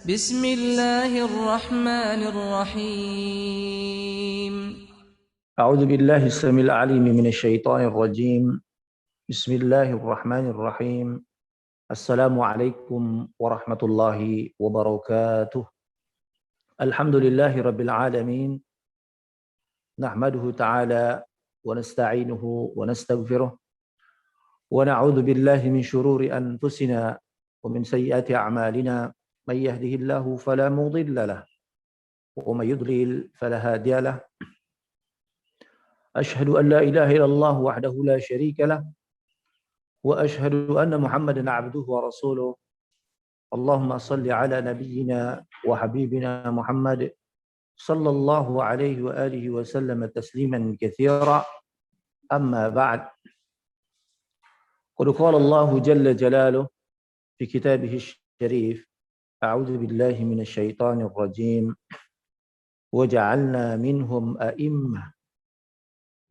بسم الله الرحمن الرحيم. أعوذ بالله السميع العليم من الشيطان الرجيم. بسم الله الرحمن الرحيم. السلام عليكم ورحمة الله وبركاته. الحمد لله رب العالمين. نحمده تعالى ونستعينه ونستغفره ونعوذ بالله من شرور أنفسنا ومن سيئات أعمالنا. من يهده الله فلا مضل له ومن يضلل فلا هادي له. أشهد أن لا إله إلا الله وحده لا شريك له وأشهد أن محمدا عبده ورسوله. اللهم صل على نبينا وحبيبنا محمد صلى الله عليه وآله وسلم تسليما كثيرا. أما بعد، قد قال الله جل جلاله في كتابه الشريف: أعوذ بالله من الشيطان الرجيم. وجعلنا منهم أئمة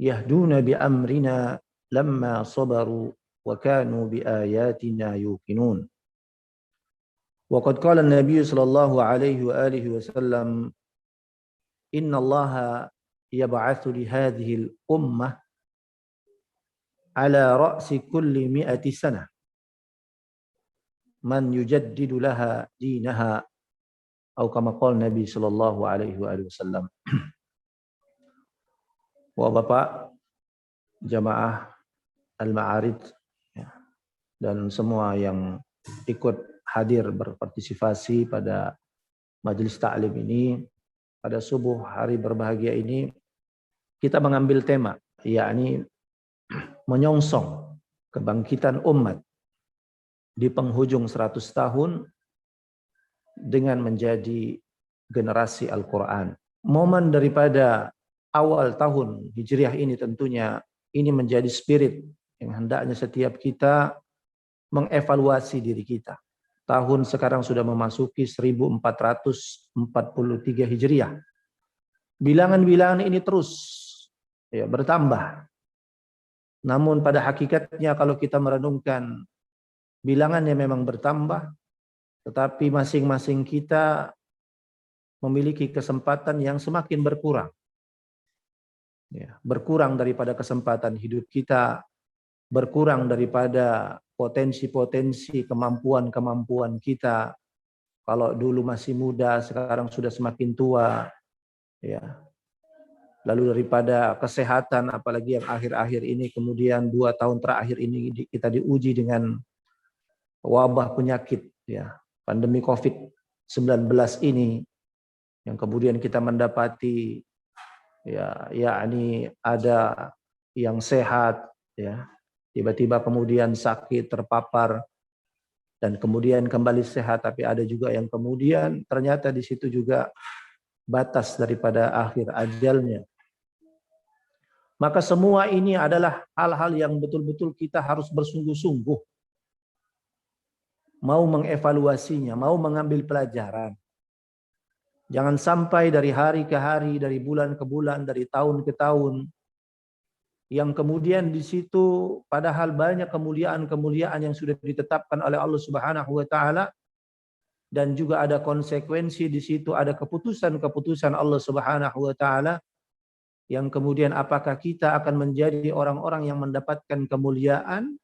يهدون بأمرنا لما صبروا وكانوا بآياتنا يوقنون. وقد قال النبي صلى الله عليه وآله وسلم: إن الله يبعث لهذه الأمة على رأس كل 100 سنة من يجدد لها دينها، أو كما قال النبي صلى الله عليه وآله وسلم. Bapak jamaah Al-Ma'arij dan semua yang ikut hadir berpartisipasi pada majelis ta'lim ini, pada subuh hari berbahagia ini, kita mengambil tema, yakni menyongsong kebangkitan umat di penghujung 100 tahun dengan menjadi generasi Al-Quran. Momen daripada awal tahun Hijriah ini tentunya ini menjadi spirit yang hendaknya setiap kita mengevaluasi diri kita. Tahun sekarang sudah memasuki 1443 Hijriah. Bilangan-bilangan ini terus bertambah. Namun pada hakikatnya kalau kita merenungkan, bilangannya memang bertambah, tetapi masing-masing kita memiliki kesempatan yang semakin berkurang. Berkurang daripada kesempatan hidup kita, berkurang daripada potensi-potensi kemampuan-kemampuan kita. Kalau dulu masih muda, sekarang sudah semakin tua. Lalu daripada kesehatan, apalagi yang akhir-akhir ini, kemudian 2 tahun terakhir ini kita diuji dengan wabah penyakit, pandemi COVID-19 ini, yang kemudian kita mendapati yakni ada yang sehat, tiba-tiba kemudian sakit, terpapar, dan kemudian kembali sehat. Tapi ada juga yang kemudian ternyata di situ juga batas daripada akhir ajalnya. Maka semua ini adalah hal-hal yang betul-betul kita harus bersungguh-sungguh mau mengevaluasinya, mau mengambil pelajaran. Jangan sampai dari hari ke hari, dari bulan ke bulan, dari tahun ke tahun, yang kemudian di situ padahal banyak kemuliaan-kemuliaan yang sudah ditetapkan oleh Allah Subhanahu wa taala, dan juga ada konsekuensi di situ, ada keputusan-keputusan Allah Subhanahu wa taala, yang kemudian apakah kita akan menjadi orang-orang yang mendapatkan kemuliaan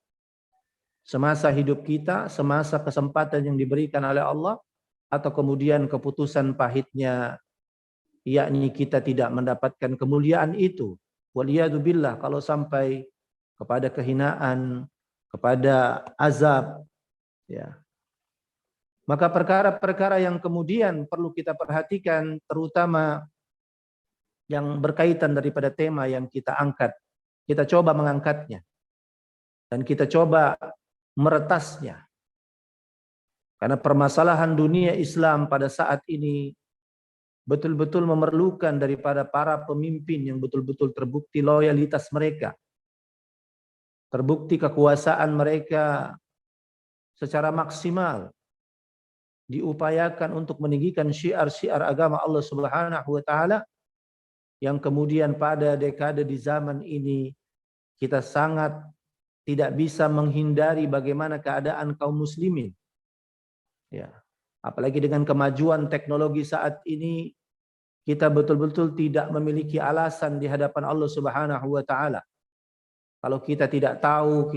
semasa hidup kita, semasa kesempatan yang diberikan oleh Allah, atau kemudian keputusan pahitnya, yakni kita tidak mendapatkan kemuliaan itu. Waliyadzubillah, kalau sampai kepada kehinaan, kepada azab, Maka perkara-perkara yang kemudian perlu kita perhatikan, terutama yang berkaitan daripada tema yang kita angkat, kita coba mengangkatnya dan kita coba meretasnya. Karena permasalahan dunia Islam pada saat ini betul-betul memerlukan daripada para pemimpin yang betul-betul terbukti loyalitas mereka, terbukti kekuasaan mereka secara maksimal, diupayakan untuk meninggikan syiar-syiar agama Allah Subhanahu wa taala, yang kemudian pada dekade di zaman ini kita sangat tidak bisa menghindari bagaimana keadaan kaum muslimin. Apalagi dengan kemajuan teknologi saat ini, kita betul-betul tidak memiliki alasan di hadapan Allah Subhanahu wa taala. Kalau kita tidak tahu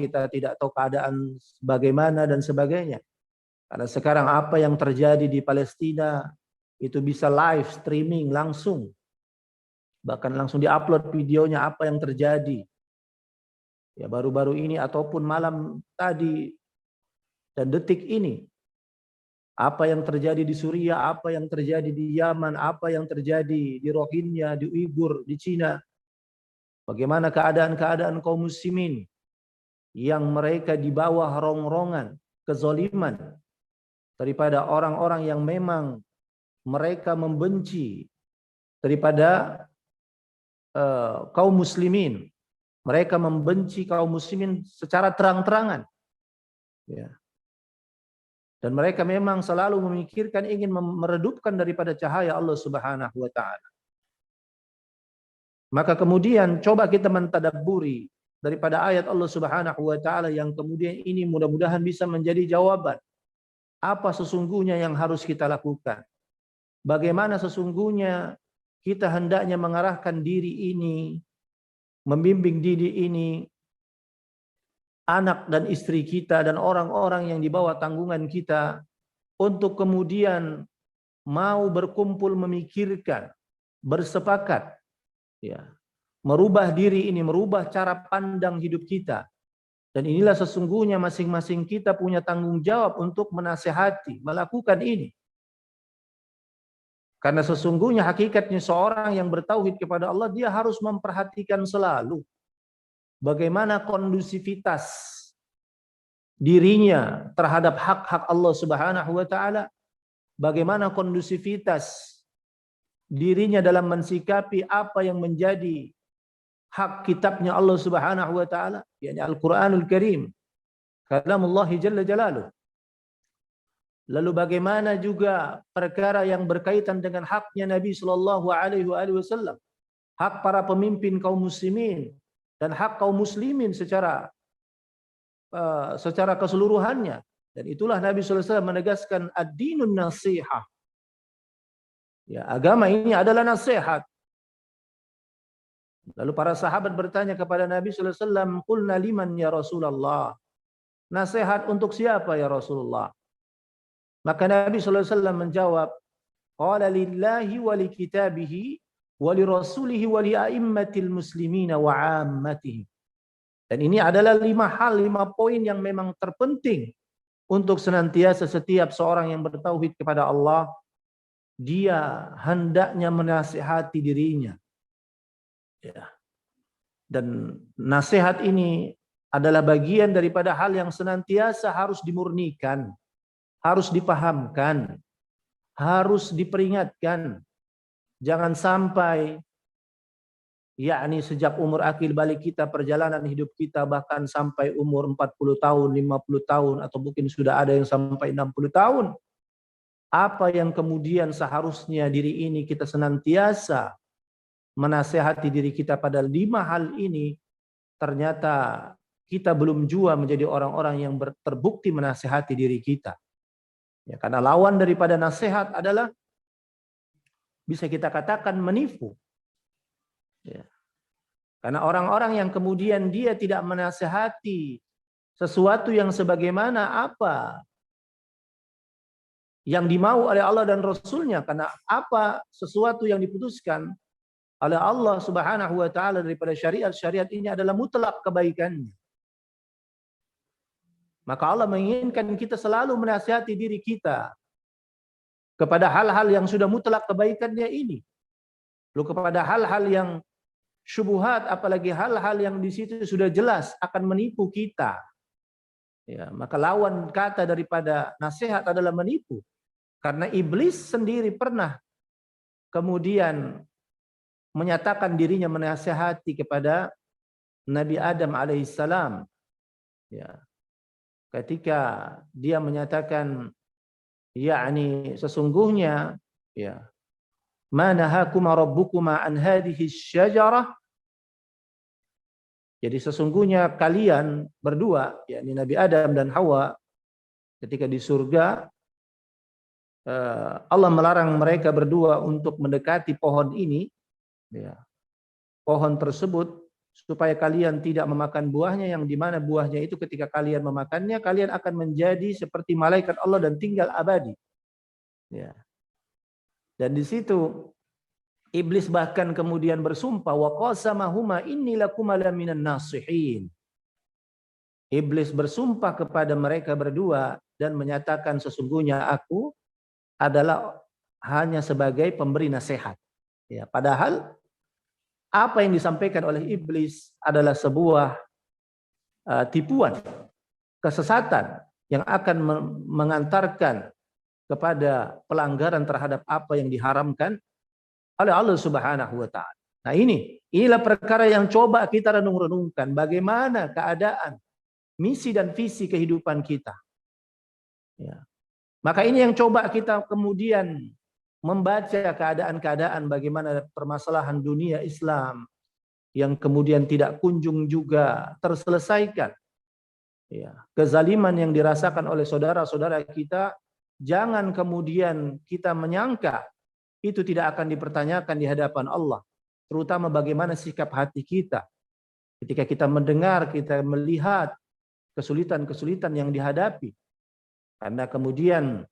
keadaan bagaimana dan sebagainya. Karena sekarang apa yang terjadi di Palestina itu bisa live streaming langsung. Bahkan langsung diupload videonya apa yang terjadi. Ya, baru-baru ini ataupun malam tadi dan detik ini. Apa yang terjadi di Suriah, apa yang terjadi di Yaman, apa yang terjadi di Rohingya, di Uighur, di Cina. Bagaimana keadaan kaum muslimin yang mereka di bawah rongrongan kezaliman daripada orang-orang yang memang mereka membenci daripada kaum muslimin. Mereka membenci kaum muslimin secara terang-terangan. Ya. Dan mereka memang selalu memikirkan ingin meredupkan daripada cahaya Allah Subhanahu wa taala. Maka kemudian coba kita mentadabburi daripada ayat Allah Subhanahu wa taala yang kemudian ini mudah-mudahan bisa menjadi jawaban. Apa sesungguhnya yang harus kita lakukan? Bagaimana sesungguhnya kita hendaknya mengarahkan diri ini, membimbing diri ini, anak dan istri kita dan orang-orang yang di bawah tanggungan kita untuk kemudian mau berkumpul memikirkan, bersepakat, ya, merubah diri ini, merubah cara pandang hidup kita. Dan inilah sesungguhnya masing-masing kita punya tanggung jawab untuk menasehati, melakukan ini. Karena sesungguhnya hakikatnya seorang yang bertauhid kepada Allah, dia harus memperhatikan selalu bagaimana kondusivitas dirinya terhadap hak-hak Allah Subhanahu wa taala, bagaimana kondusivitas dirinya dalam mensikapi apa yang menjadi hak kitabnya Allah Subhanahu wa taala, yakni Al-Qur'anul Karim, kalamullah jalla jalaluh. Lalu bagaimana juga perkara yang berkaitan dengan haknya Nabi sallallahu alaihi wasallam, hak para pemimpin kaum muslimin dan hak kaum muslimin secara keseluruhannya. Dan itulah Nabi sallallahu alaihi wasallam menegaskan ad-dinun nasihah. Ya, agama ini adalah nasihat. Lalu para sahabat bertanya kepada Nabi sallallahu alaihi wasallam, "Qulna liman ya Rasulullah?" Nasihat untuk siapa ya Rasulullah? Maka Nabi sallallahu alaihi wasallam menjawab, "Qala lillahi wa li kitabihi wa li rasulihi wa li a'immatil muslimina wa 'ammatihim." Dan ini adalah 5 poin yang memang terpenting untuk senantiasa setiap seorang yang bertauhid kepada Allah, dia hendaknya menasihati dirinya. Ya. Dan nasihat ini adalah bagian daripada hal yang senantiasa harus dimurnikan, harus dipahamkan, harus diperingatkan. Jangan sampai yakni sejak umur akil balik kita, perjalanan hidup kita bahkan sampai umur 40 tahun, 50 tahun atau mungkin sudah ada yang sampai 60 tahun. Apa yang kemudian seharusnya diri ini kita senantiasa menasehati diri kita pada 5 hal ini, ternyata kita belum jua menjadi orang-orang yang terbukti menasehati diri kita. Ya, karena lawan daripada nasihat adalah bisa kita katakan menipu. Ya. Karena orang-orang yang kemudian dia tidak menasehati sesuatu yang sebagaimana apa yang dimau oleh Allah dan Rasulnya, karena apa sesuatu yang diputuskan oleh Allah Subhanahu wa taala daripada syariat ini adalah mutlak kebaikannya. Maka Allah menginginkan kita selalu menasihati diri kita kepada hal-hal yang sudah mutlak kebaikannya ini. Lalu kepada hal-hal yang syubhat, apalagi hal-hal yang di situ sudah jelas akan menipu kita. Ya, maka lawan kata daripada nasihat adalah menipu. Karena iblis sendiri pernah kemudian menyatakan dirinya menasihati kepada Nabi Adam alaihissalam. Ya. Ketika dia menyatakan, yakni sesungguhnya, ya, ma nahakuma rabbukuma an hadhihi syajarah. Jadi sesungguhnya kalian berdua, yakni Nabi Adam dan Hawa, ketika di surga, Allah melarang mereka berdua untuk mendekati pohon ini, ya, pohon tersebut, supaya kalian tidak memakan buahnya, yang dimana buahnya itu ketika kalian memakannya, kalian akan menjadi seperti malaikat Allah dan tinggal abadi. Ya. Dan di situ iblis bahkan kemudian bersumpah, wa qasamahuma inni lakuma laminan nasihin. Iblis bersumpah kepada mereka berdua dan menyatakan sesungguhnya aku adalah hanya sebagai pemberi nasihat. Ya, padahal apa yang disampaikan oleh iblis adalah sebuah tipuan, kesesatan yang akan mengantarkan kepada pelanggaran terhadap apa yang diharamkan oleh Allah Subhanahu wa taala. Nah, inilah perkara yang coba kita renung-renungkan, bagaimana keadaan, misi dan visi kehidupan kita. Ya. Maka ini yang coba kita kemudian membaca keadaan-keadaan bagaimana permasalahan dunia Islam yang kemudian tidak kunjung juga terselesaikan. Ya, kezaliman yang dirasakan oleh saudara-saudara kita, jangan kemudian kita menyangka itu tidak akan dipertanyakan di hadapan Allah. Terutama bagaimana sikap hati kita ketika kita mendengar, kita melihat kesulitan-kesulitan yang dihadapi. Karena kemudian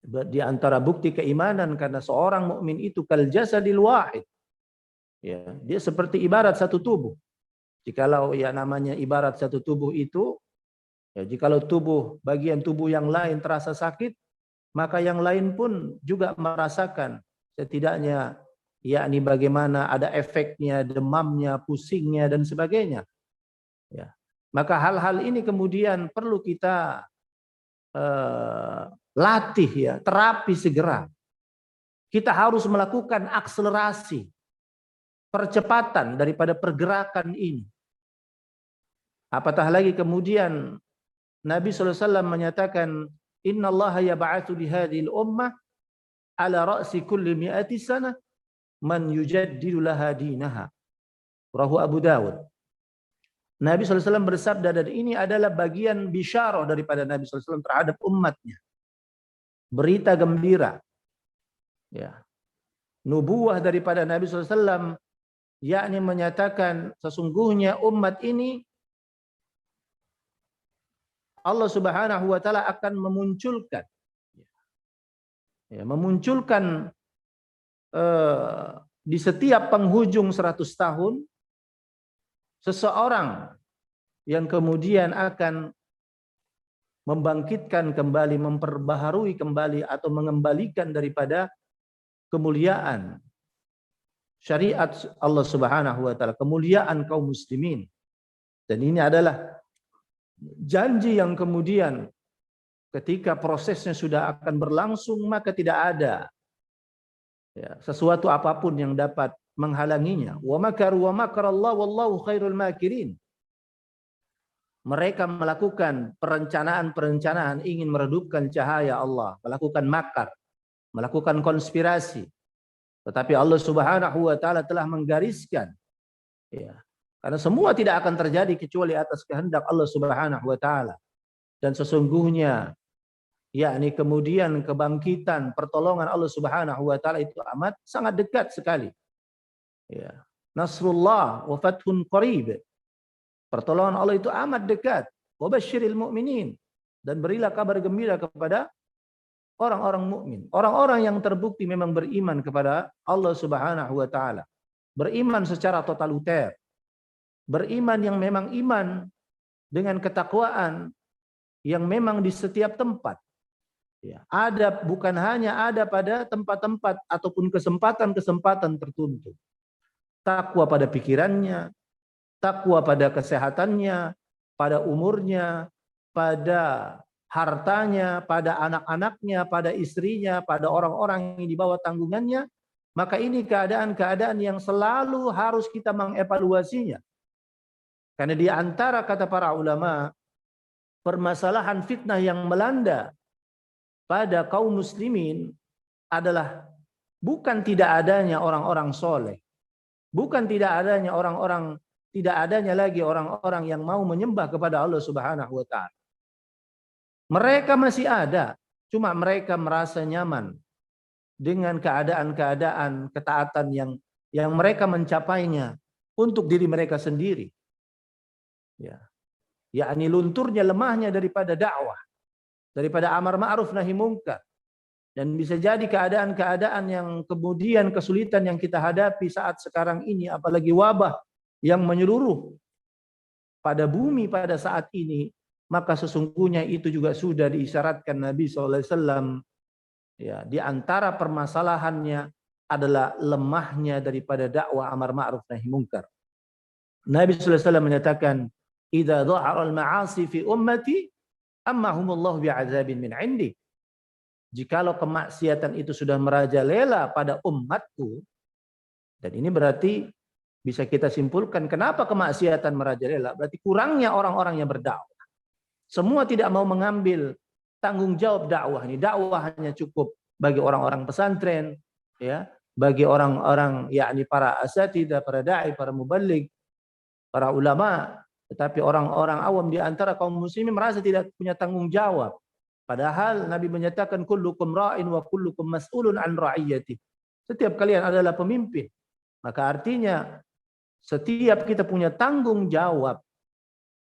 di antara bukti keimanan, karena seorang mukmin itu kal jasadil wahid. Ya, dia seperti ibarat satu tubuh. Jikalau ya namanya ibarat satu tubuh itu, ya jikalau bagian tubuh yang lain terasa sakit, maka yang lain pun juga merasakan setidaknya, yakni bagaimana ada efeknya, demamnya, pusingnya dan sebagainya. Ya. Maka hal-hal ini kemudian perlu kita latih, ya, terapi segera. Kita harus melakukan akselerasi, percepatan daripada pergerakan ini. Apatah lagi kemudian Nabi SAW menyatakan, Inna Allah yab'atsu li hadhil ummah ala ra'si kulli mi'ati sanah man yujaddidu laha dinaha. Rawahu Abu Dawud. Nabi SAW bersabda, dan ini adalah bagian bisyarah daripada Nabi SAW terhadap umatnya. Berita gembira. Ya. Nubuwah daripada Nabi SAW, yakni menyatakan sesungguhnya umat ini Allah Subhanahu wa taala akan memunculkan, ya, di setiap penghujung 100 tahun seseorang yang kemudian akan membangkitkan kembali, memperbaharui kembali atau mengembalikan daripada kemuliaan syariat Allah Subhanahu wa taala, kemuliaan kaum muslimin. Dan ini adalah janji yang kemudian ketika prosesnya sudah akan berlangsung, maka tidak ada, ya, sesuatu apapun yang dapat menghalanginya. Wa makaru wa makarallahu wallahu khairul makirin. Mereka melakukan perencanaan-perencanaan ingin meredupkan cahaya Allah, melakukan makar, melakukan konspirasi. Tetapi Allah Subhanahu wa taala telah menggariskan, ya, karena semua tidak akan terjadi kecuali atas kehendak Allah Subhanahu wa taala. Dan sesungguhnya, yakni kemudian kebangkitan, pertolongan Allah Subhanahu wa taala itu amat sangat dekat sekali. Ya. Nasrullah wa fathun qarib. Pertolongan Allah itu amat dekat. Wa basyiril mu'minin. Dan berilah kabar gembira kepada orang-orang mukmin, orang-orang yang terbukti memang beriman kepada Allah Subhanahu wa taala. Beriman secara totaliter. Beriman yang memang iman dengan ketakwaan yang memang di setiap tempat. Ya, ada, bukan hanya ada pada tempat-tempat ataupun kesempatan-kesempatan tertentu. Takwa pada pikirannya, takwa pada kesehatannya, pada umurnya, pada hartanya, pada anak-anaknya, pada istrinya, pada orang-orang yang di bawah tanggungannya. Maka ini keadaan-keadaan yang selalu harus kita mengevaluasinya. Karena di antara kata para ulama, permasalahan fitnah yang melanda pada kaum muslimin adalah bukan tidak adanya orang-orang soleh, bukan tidak adanya lagi orang-orang yang mau menyembah kepada Allah Subhanahu wa taala. Mereka masih ada, Cuma mereka merasa nyaman dengan keadaan-keadaan ketaatan yang mereka mencapainya untuk diri mereka sendiri. Ya. Yakni lunturnya, lemahnya daripada dakwah, daripada amar ma'ruf nahi munkar. Dan bisa jadi keadaan-keadaan yang kemudian kesulitan yang kita hadapi saat sekarang ini, apalagi wabah yang menyeluruh pada bumi pada saat ini, maka sesungguhnya itu juga sudah diisyaratkan Nabi SAW. Ya, di antara permasalahannya adalah lemahnya daripada dakwah amar ma'ruf nahi munkar. Nabi SAW menyatakan, "Idza dhahara al-ma'asi fi ummati, ammahumullahu bi'adzabin min 'indi." Jikalau kemaksiatan itu sudah merajalela pada umatku, dan ini berarti bisa kita simpulkan kenapa kemaksiatan merajalela, berarti kurangnya orang-orang yang berdakwah. Semua tidak mau mengambil tanggung jawab dakwah ini. Dakwah hanya cukup bagi orang-orang pesantren, ya, bagi orang-orang yakni para asatidzah, para dai, para muballigh, para ulama, tetapi orang-orang awam di antara kaum muslimin merasa tidak punya tanggung jawab. Padahal Nabi menyatakan kullukum ra'in wa kullukum mas'ulun an ra'iyati. Setiap kalian adalah pemimpin. Maka artinya setiap kita punya tanggung jawab.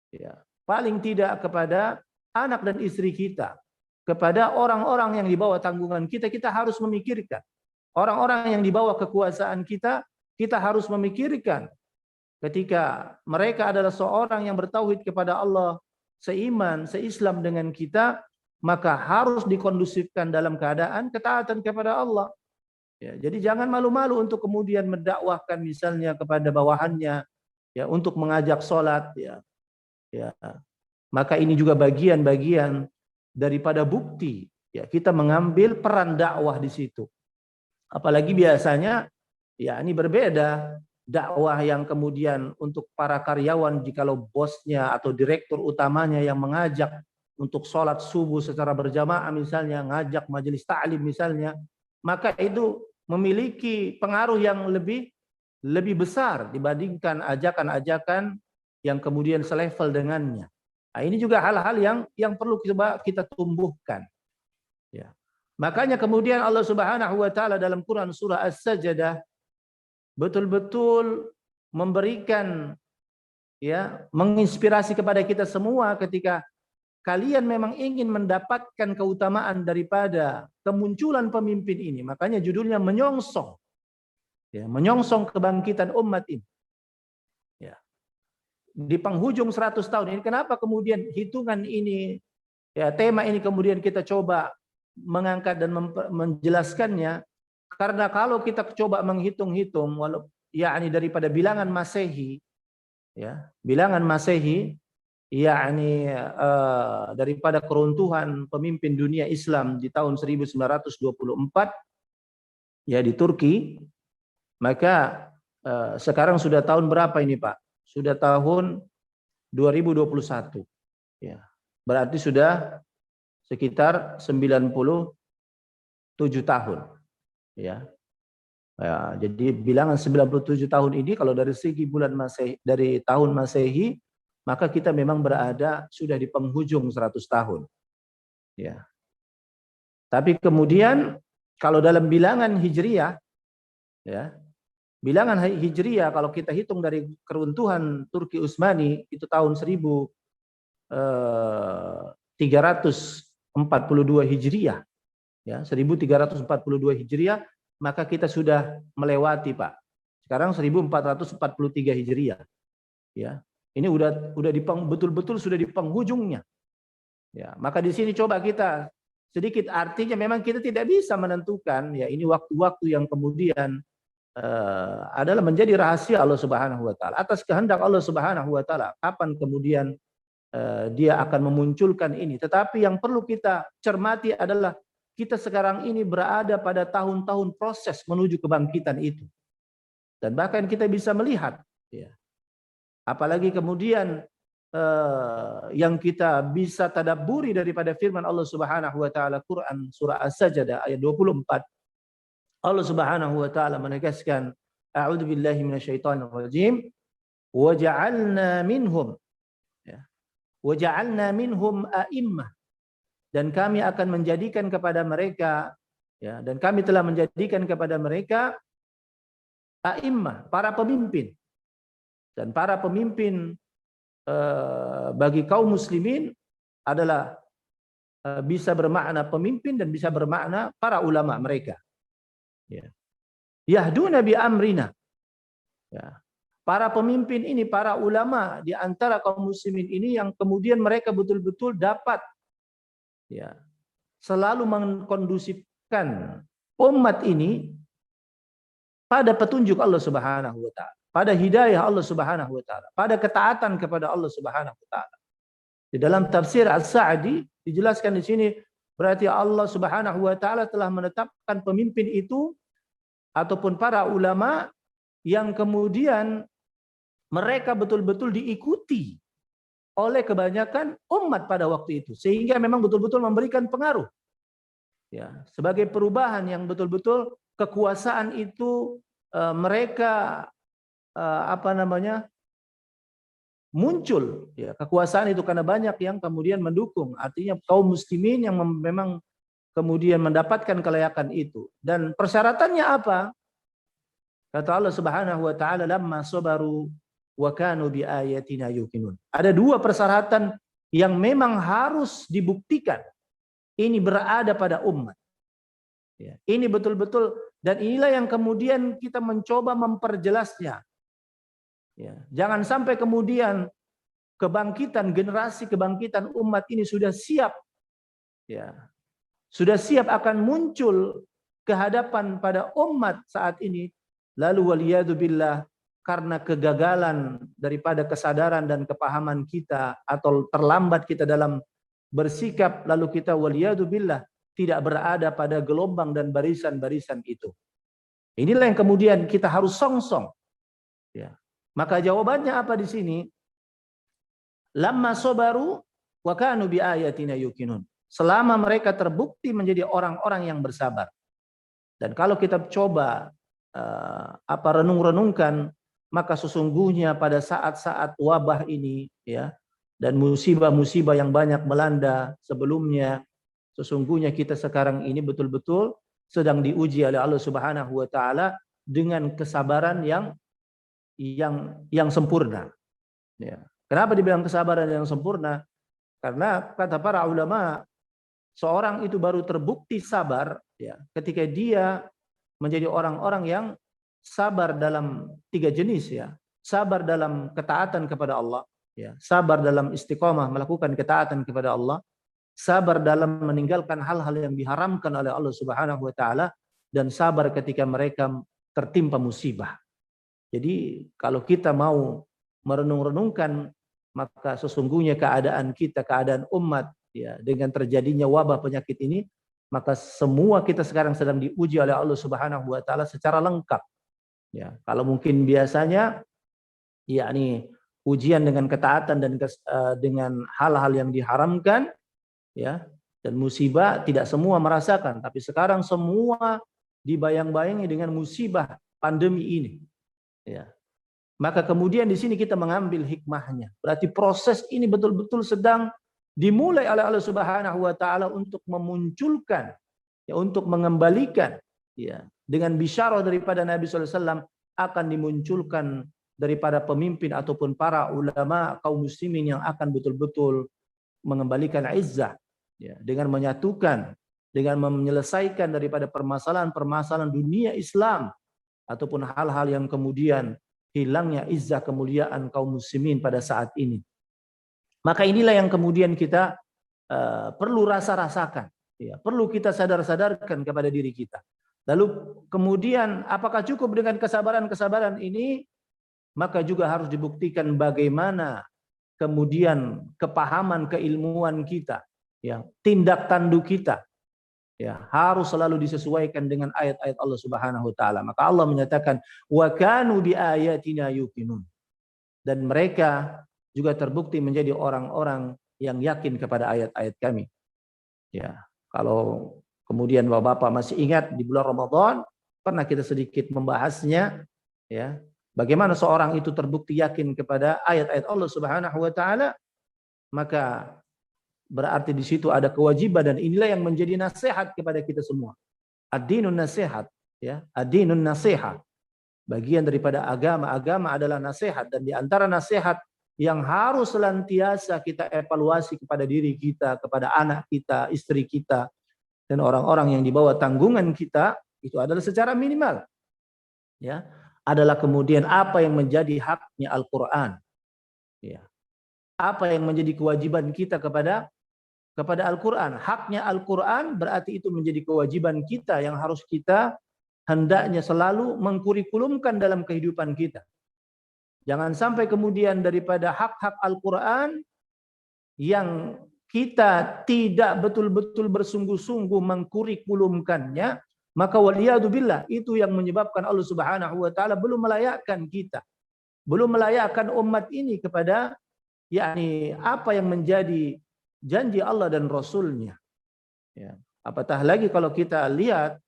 Ya, paling tidak kepada anak dan istri kita, kepada orang-orang yang di bawah tanggungan kita, kita harus memikirkan. Orang-orang yang di bawah kekuasaan kita, kita harus memikirkan. Ketika mereka adalah seorang yang bertauhid kepada Allah, seiman, seislam dengan kita, maka harus dikondusifkan dalam keadaan ketaatan kepada Allah. Ya, jadi jangan malu-malu untuk kemudian mendakwahkan misalnya kepada bawahannya, ya, untuk mengajak sholat, ya. Ya. Maka ini juga bagian-bagian daripada bukti, ya, kita mengambil peran dakwah di situ. Apalagi biasanya, ya, ini berbeda dakwah yang kemudian untuk para karyawan, jikalau bosnya atau direktur utamanya yang mengajak untuk sholat subuh secara berjamaah misalnya, ngajak majelis ta'lim misalnya, maka itu memiliki pengaruh yang lebih besar dibandingkan ajakan-ajakan yang kemudian selevel dengannya. Nah, ini juga hal-hal yang perlu kita tumbuhkan. Ya. Makanya kemudian Allah Subhanahu wa taala dalam Quran surah As-Sajdah betul-betul memberikan, ya, menginspirasi kepada kita semua ketika kalian memang ingin mendapatkan keutamaan daripada kemunculan pemimpin ini. Makanya judulnya menyongsong. Ya, menyongsong kebangkitan umat ini. Ya. Di penghujung 100 tahun ini, kenapa kemudian hitungan ini, ya, tema ini kemudian kita coba mengangkat dan menjelaskannya? Karena kalau kita coba menghitung-hitung, yakni daripada bilangan Masehi, ya, bilangan Masehi, yakni daripada keruntuhan pemimpin dunia Islam di tahun 1924, ya, di Turki, maka sekarang sudah tahun berapa ini, Pak? Sudah tahun 2021. Ya. Berarti sudah sekitar 97 tahun. Ya. Ya, jadi bilangan 97 tahun ini kalau dari segi bulan Masehi, dari tahun Masehi, maka kita memang berada sudah di penghujung 100 tahun. Ya. Tapi kemudian kalau dalam bilangan Hijriyah, ya, bilangan Hijriyah kalau kita hitung dari keruntuhan Turki Utsmani itu tahun 1342 Hijriyah, ya, 1342 Hijriyah, maka kita sudah melewati, Pak. Sekarang 1443 Hijriyah. Ya. Ini udah betul-betul sudah di penghujungnya. Ya, maka di sini coba kita sedikit, artinya memang kita tidak bisa menentukan, ya, ini waktu-waktu yang kemudian adalah menjadi rahasia Allah Subhanahu wa taala. Atas kehendak Allah Subhanahu wa taala kapan kemudian dia akan memunculkan ini. Tetapi yang perlu kita cermati adalah kita sekarang ini berada pada tahun-tahun proses menuju kebangkitan itu. Dan bahkan kita bisa melihat, ya, apalagi kemudian yang kita bisa tadabburi daripada firman Allah Subhanahu wa taala Quran surah As-Sajdah ayat 24. Allah Subhanahu wa taala menegaskan, a'udzu billahi minasyaitonir rajim, wa ja'alna minhum, ya, wa ja'alna minhum a'immah dan kami akan menjadikan kepada mereka, ya, dan kami telah menjadikan kepada mereka a'immah, para pemimpin. Dan para pemimpin bagi kaum muslimin adalah bisa bermakna pemimpin dan bisa bermakna para ulama mereka. Ya. Yahduna bi amrina. Ya. Para pemimpin ini, para ulama di antara kaum muslimin ini yang kemudian mereka betul-betul dapat, ya, selalu mengkondusifkan umat ini pada petunjuk Allah Subhanahu wa taala, pada hidayah Allah Subhanahu wa taala, pada ketaatan kepada Allah Subhanahu wa taala. Di dalam tafsir As-Sa'di dijelaskan di sini berarti Allah Subhanahu wa taala telah menetapkan pemimpin itu ataupun para ulama yang kemudian mereka betul-betul diikuti oleh kebanyakan umat pada waktu itu, sehingga memang betul-betul memberikan pengaruh, ya, sebagai perubahan yang betul-betul kekuasaan itu mereka muncul, ya, kekuasaan itu karena banyak yang kemudian mendukung, artinya kaum muslimin yang memang kemudian mendapatkan kelayakan itu. Dan persyaratannya apa? Kata Allah Subhanahu wa taala, lamma sabaru wa kanu bi ayatina yuqinun. Ada dua persyaratan yang memang harus dibuktikan ini berada pada umat. Ya, ini betul-betul, dan inilah yang kemudian kita mencoba memperjelasnya. Ya, jangan sampai kemudian kebangkitan generasi, kebangkitan umat ini sudah siap, ya, sudah siap akan muncul ke hadapan pada umat saat ini, lalu waliyadu billah karena kegagalan daripada kesadaran dan kepahaman kita atau terlambat kita dalam bersikap, lalu kita waliyadu billah tidak berada pada gelombang dan barisan-barisan itu. Inilah yang kemudian kita harus songsong. Ya. Maka jawabannya apa di sini? Lamma sabaru wa kanu bi ayatina yuqinun. Selama mereka terbukti menjadi orang-orang yang bersabar. Dan kalau kita coba renung-renungkan, maka sesungguhnya pada saat-saat wabah ini, ya, dan musibah-musibah yang banyak melanda sebelumnya, sesungguhnya kita sekarang ini betul-betul sedang diuji oleh Allah Subhanahu wa taala dengan kesabaran yang sempurna. Ya. Kenapa dibilang kesabaran yang sempurna? Karena kata para ulama, seorang itu baru terbukti sabar, ya, ketika dia menjadi orang-orang yang sabar dalam tiga jenis, ya. Sabar dalam ketaatan kepada Allah, ya. Sabar dalam istiqomah melakukan ketaatan kepada Allah, sabar dalam meninggalkan hal-hal yang diharamkan oleh Allah Subhanahu wa taala, dan sabar ketika mereka tertimpa musibah. Jadi kalau kita mau merenung-renungkan, maka sesungguhnya keadaan kita, keadaan umat, ya, dengan terjadinya wabah penyakit ini, maka semua kita sekarang sedang diuji oleh Allah Subhanahu wa taala secara lengkap. Ya, kalau mungkin biasanya yakni ujian dengan ketaatan dan dengan hal-hal yang diharamkan, ya, dan musibah tidak semua merasakan, tapi sekarang semua dibayang-bayangi dengan musibah pandemi ini. Ya. Maka kemudian di sini kita mengambil hikmahnya. Berarti proses ini betul-betul sedang dimulai oleh Allah Subhanahu wa taala untuk memunculkan, ya, untuk mengembalikan, ya, dengan bisyarah daripada Nabi sallallahu alaihi wasallam akan dimunculkan daripada pemimpin ataupun para ulama kaum muslimin yang akan betul-betul mengembalikan izzah, ya, dengan menyatukan, dengan menyelesaikan daripada permasalahan-permasalahan dunia Islam ataupun hal-hal yang kemudian hilangnya izzah kemuliaan kaum muslimin pada saat ini. Maka inilah yang kemudian kita perlu rasakan, ya, perlu kita sadar-sadarkan kepada diri kita. Lalu kemudian apakah cukup dengan kesabaran-kesabaran ini? Maka juga harus dibuktikan bagaimana kemudian kepahaman keilmuan kita, ya, tindak tanduk kita, ya, harus selalu disesuaikan dengan ayat-ayat Allah Subhanahu wa taala. Maka Allah menyatakan wa kanu bi ayatina yuqinun. Dan mereka juga terbukti menjadi orang-orang yang yakin kepada ayat-ayat kami. Ya, kalau kemudian Bapak-bapak masih ingat di bulan Ramadan pernah kita sedikit membahasnya, ya. Bagaimana seorang itu terbukti yakin kepada ayat-ayat Allah Subhanahu wa taala, maka berarti di situ ada kewajiban, dan inilah yang menjadi nasihat kepada kita semua. Ad-dinun nasihat, ya, ad-dinun nasihat. Bagian daripada agama, agama adalah nasihat, dan di antara nasihat yang harus senantiasa kita evaluasi kepada diri kita, kepada anak kita, istri kita, dan orang-orang yang di bawah tanggungan kita, itu adalah secara minimal, ya, adalah kemudian apa yang menjadi haknya Al-Quran, ya, apa yang menjadi kewajiban kita kepada Al-Quran. Haknya Al-Quran berarti itu menjadi kewajiban kita yang harus kita hendaknya selalu mengkurikulumkan dalam kehidupan kita. Jangan sampai kemudian daripada hak-hak Al-Quran yang kita tidak betul-betul bersungguh-sungguh mengkurikulumkannya, maka waliyadzubillah, itu yang menyebabkan Allah Subhanahu wa taala belum melayakkan kita, belum melayakkan umat ini kepada yakni apa yang menjadi janji Allah dan Rasulnya. Ya. Apatah lagi kalau kita lihat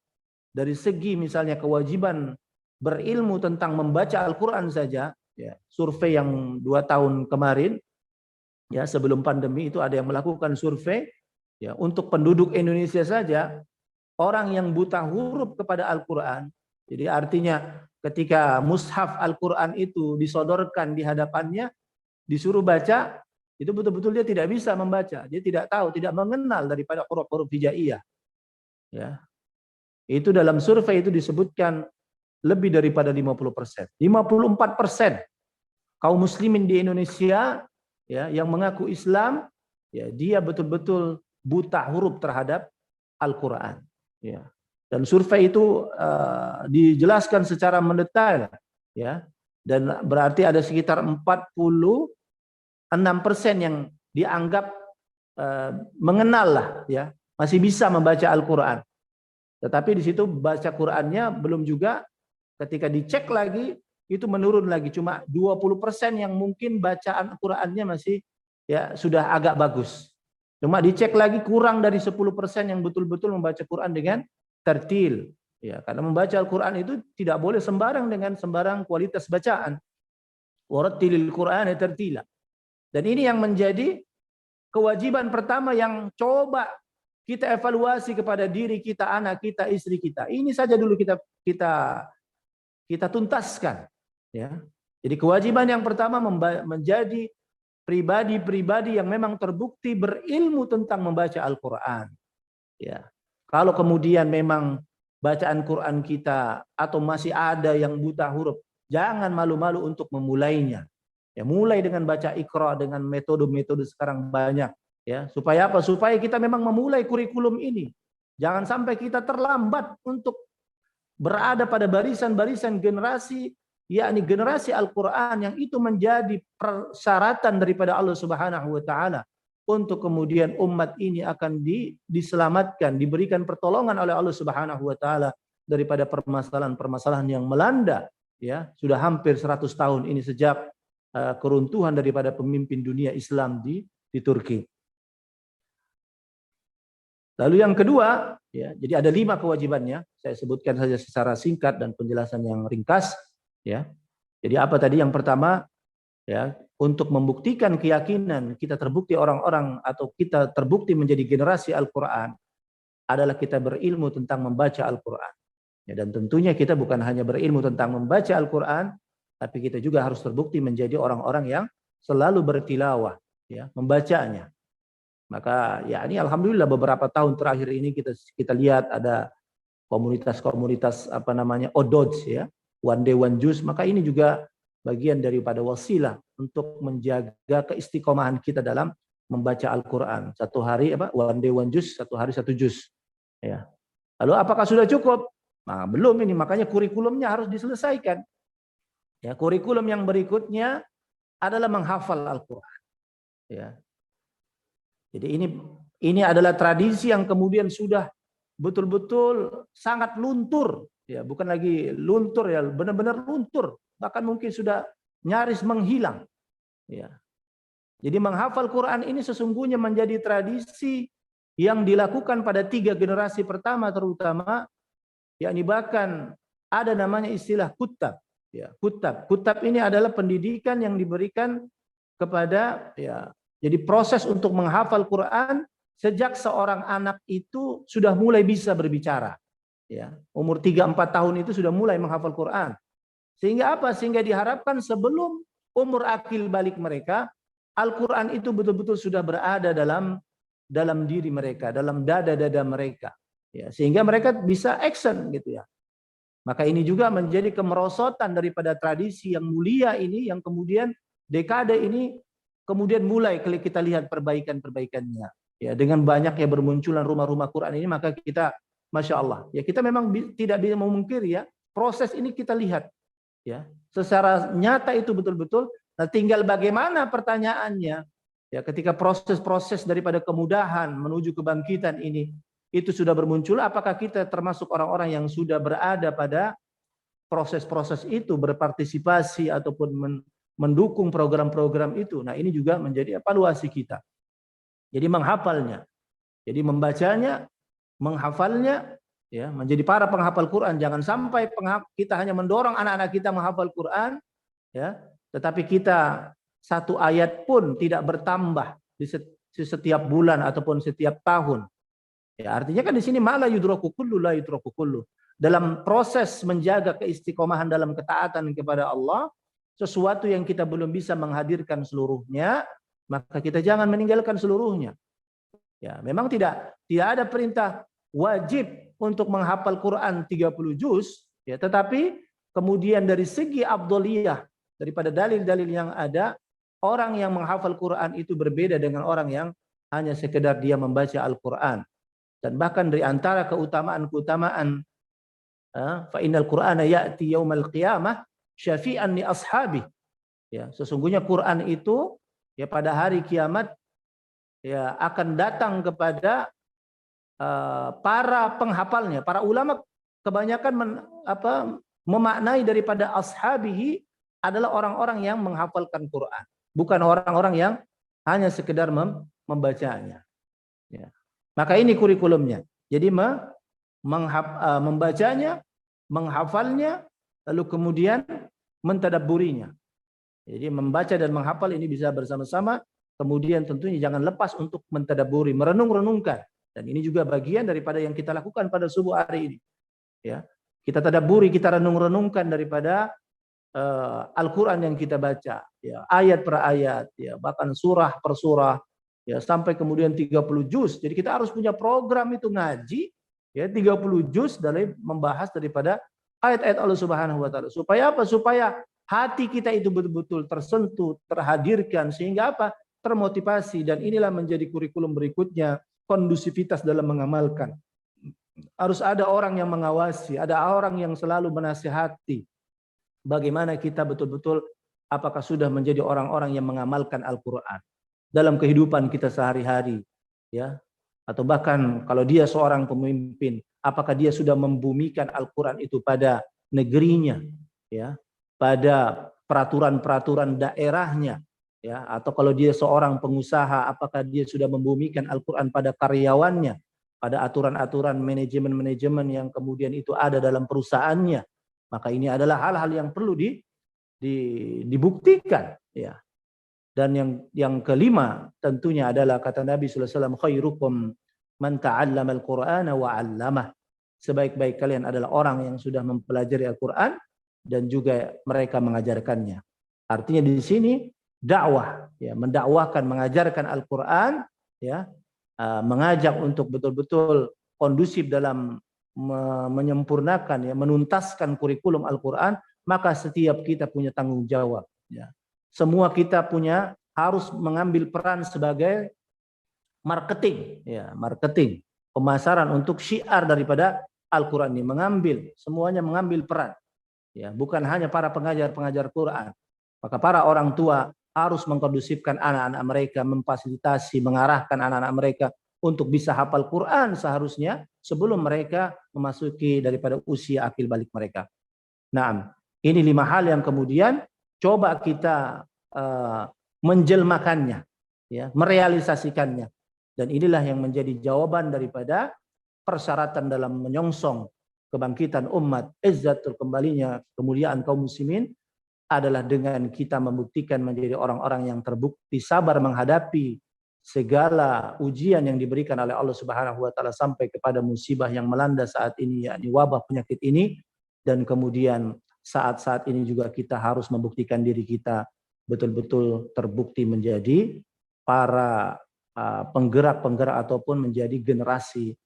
dari segi misalnya kewajiban berilmu tentang membaca Al-Quran saja, ya, survei yang 2 tahun kemarin, ya, sebelum pandemi itu ada yang melakukan survei, ya, untuk penduduk Indonesia saja, orang yang buta huruf kepada Al-Quran, jadi artinya ketika mushaf Al-Quran itu disodorkan di hadapannya, disuruh baca, itu betul-betul dia tidak bisa membaca, dia tidak tahu, tidak mengenal daripada huruf-huruf hijaiyah. Ya. Itu dalam survei itu disebutkan lebih daripada 50%. 54% kaum muslimin di Indonesia, ya, yang mengaku Islam, ya, dia betul-betul buta huruf terhadap Al-Quran. Ya. Dan survei itu dijelaskan secara mendetail, ya, dan berarti ada sekitar 46% yang dianggap mengenal lah, ya, masih bisa membaca Al-Quran. Tetapi di situ baca Qurannya belum juga, ketika dicek lagi itu menurun lagi, cuma 20% yang mungkin bacaan Qurannya masih, ya, sudah agak bagus. Cuma dicek lagi kurang dari 10% yang betul-betul membaca Quran dengan tertil. Ya, karena membaca Al-Quran itu tidak boleh sembarang dengan sembarang kualitas bacaan. Warattilil Qur'ana tartila. Dan ini yang menjadi kewajiban pertama yang coba kita evaluasi kepada diri kita, anak kita, istri kita. Ini saja dulu kita tuntaskan, ya. Jadi kewajiban yang pertama menjadi pribadi-pribadi yang memang terbukti berilmu tentang membaca Al-Quran. Ya. Kalau kemudian memang bacaan Quran kita atau masih ada yang buta huruf, jangan malu-malu untuk memulainya. Ya, mulai dengan baca Iqra dengan metode-metode sekarang banyak, ya. Supaya apa? Supaya kita memang memulai kurikulum ini. Jangan sampai kita terlambat untuk berada pada barisan-barisan generasi, yakni generasi Al-Quran, yang itu menjadi persyaratan daripada Allah Subhanahu wa taala untuk kemudian umat ini akan diselamatkan, diberikan pertolongan oleh Allah Subhanahu wa taala daripada permasalahan-permasalahan yang melanda, ya, sudah hampir 100 tahun ini sejak keruntuhan daripada pemimpin dunia Islam di Turki. Lalu yang kedua, ya, jadi ada 5 kewajibannya. Saya sebutkan saja secara singkat dan penjelasan yang ringkas, ya. Jadi apa tadi? Yang pertama, ya, untuk membuktikan keyakinan kita terbukti orang-orang atau kita terbukti menjadi generasi Al-Quran adalah kita berilmu tentang membaca Al-Quran. Ya, dan tentunya kita bukan hanya berilmu tentang membaca Al-Quran, tapi kita juga harus terbukti menjadi orang-orang yang selalu bertilawah, ya, membacanya. Maka ya ini alhamdulillah beberapa tahun terakhir ini kita lihat ada komunitas-komunitas apa namanya ODOJ, ya, One Day One Juz. Maka ini juga bagian daripada wasilah untuk menjaga keistiqomahan kita dalam membaca Al-Quran. Satu hari One Day One Juz, satu hari 1 juz. Ya. Lalu apakah sudah cukup? Nah, belum ini, makanya kurikulumnya harus diselesaikan. Ya, kurikulum yang berikutnya adalah menghafal Al-Quran. Ya. Jadi ini adalah tradisi yang kemudian sudah betul-betul sangat luntur, ya, bukan lagi luntur, ya, benar-benar luntur, bahkan mungkin sudah nyaris menghilang, ya. Jadi menghafal Quran ini sesungguhnya menjadi tradisi yang dilakukan pada 3 generasi pertama terutama, yakni bahkan ada namanya istilah kutab, ya, kutab. Kutab ini adalah pendidikan yang diberikan kepada, ya, Jadi proses untuk menghafal Quran sejak seorang anak itu sudah mulai bisa berbicara. Ya, umur 3-4 tahun itu sudah mulai menghafal Quran. Sehingga apa? Sehingga diharapkan sebelum umur akil balik mereka, Al-Quran itu betul-betul sudah berada dalam diri mereka, dalam dada-dada mereka. Ya, sehingga mereka bisa action gitu ya. Maka ini juga menjadi kemerosotan daripada tradisi yang mulia ini, yang kemudian dekade ini kemudian mulai kita lihat perbaikan-perbaikannya. Ya, dengan banyaknya bermunculan rumah-rumah Quran ini, maka kita, Masya Allah, ya kita memang tidak bisa memungkiri ya, proses ini kita lihat ya secara nyata itu betul-betul. Nah, tinggal bagaimana pertanyaannya ya, ketika proses-proses daripada kemudahan menuju kebangkitan ini itu sudah bermuncul, apakah kita termasuk orang-orang yang sudah berada pada proses-proses itu, berpartisipasi ataupun mendukung program-program itu. Nah, ini juga menjadi evaluasi kita. Jadi menghafalnya, jadi membacanya, menghafalnya, ya, menjadi para penghafal Quran. Jangan sampai kita hanya mendorong anak-anak kita menghafal Quran, ya, tetapi kita satu ayat pun tidak bertambah di setiap bulan ataupun setiap tahun. Ya, artinya kan di sini mala yudraku kullu la yudraku kullu. Dalam proses menjaga keistiqomahan dalam ketaatan kepada Allah, sesuatu yang kita belum bisa menghadirkan seluruhnya, maka kita jangan meninggalkan seluruhnya. Ya, memang tidak ada perintah wajib untuk menghafal Quran 30 juz, ya, tetapi kemudian dari segi afdholiyah daripada dalil-dalil yang ada, orang yang menghafal Quran itu berbeda dengan orang yang hanya sekedar dia membaca Al-Quran. Dan bahkan dari antara keutamaan-keutamaan, fa innal Qur'ana ya'ti yaumal qiyamah syafi'an li ashabi. Ya, sesungguhnya Quran itu ya pada hari kiamat ya akan datang kepada para penghafalnya. Para ulama kebanyakan memaknai daripada ashabihi adalah orang-orang yang menghafalkan Quran, bukan orang-orang yang hanya sekedar membacanya. Ya. Maka ini kurikulumnya. Jadi membacanya, menghafalnya, lalu kemudian mentadabburinya. Jadi membaca dan menghafal ini bisa bersama-sama. Kemudian tentunya jangan lepas untuk mentadabburi, merenung-renungkan. Dan ini juga bagian daripada yang kita lakukan pada subuh hari ini. Ya, kita tadabburi, kita renung-renungkan daripada Al-Quran yang kita baca, ya, ayat per ayat, ya, bahkan surah per surah, ya, sampai kemudian 30 juz. Jadi kita harus punya program itu ngaji, ya, 30 juz dari membahas daripada ayat-ayat Allah Subhanahu wa taala. Supaya apa? Supaya hati kita itu betul-betul tersentuh, terhadirkan, sehingga apa? Termotivasi. Dan inilah menjadi kurikulum berikutnya, kondusivitas dalam mengamalkan. Harus ada orang yang mengawasi, ada orang yang selalu menasihati. Bagaimana kita betul-betul apakah sudah menjadi orang-orang yang mengamalkan Al-Quran dalam kehidupan kita sehari-hari, ya, atau bahkan kalau dia seorang pemimpin, apakah dia sudah membumikan Al-Quran itu pada negerinya, ya, pada peraturan-peraturan daerahnya, ya, atau kalau dia seorang pengusaha, apakah dia sudah membumikan Al-Quran pada karyawannya, pada aturan-aturan manajemen-manajemen yang kemudian itu ada dalam perusahaannya. Maka ini adalah hal-hal yang perlu dibuktikan, ya. Dan yang kelima tentunya adalah kata Nabi sallallahu alaihi wasallam, khairukum man ta'allama al-Qur'ana wa 'allamah. Sebaik-baik kalian adalah orang yang sudah mempelajari Al-Qur'an dan juga mereka mengajarkannya. Artinya di sini dakwah, ya, mendakwahkan, mengajarkan Al-Qur'an, ya, mengajak untuk betul-betul kondusif dalam menyempurnakan, ya, menuntaskan kurikulum Al-Quran, maka setiap kita punya tanggung jawab. Ya. Semua kita harus mengambil peran sebagai marketing, ya, marketing, pemasaran untuk syiar daripada Al-Quran ini. Semuanya mengambil peran. Ya, bukan hanya para pengajar-pengajar Quran. Maka para orang tua harus mengkondusifkan anak-anak mereka, memfasilitasi, mengarahkan anak-anak mereka untuk bisa hafal Quran seharusnya sebelum mereka memasuki daripada usia akil balik mereka. Nah, ini 5 hal yang kemudian coba kita menjelmakannya, ya, merealisasikannya. Dan inilah yang menjadi jawaban daripada persyaratan dalam menyongsong kebangkitan umat, izzatul kembalinya kemuliaan kaum muslimin adalah dengan kita membuktikan menjadi orang-orang yang terbukti sabar menghadapi segala ujian yang diberikan oleh Allah Subhanahu wa taala sampai kepada musibah yang melanda saat ini, yakni wabah penyakit ini. Dan kemudian saat-saat ini juga kita harus membuktikan diri kita betul-betul terbukti menjadi para penggerak-penggerak ataupun menjadi generasi,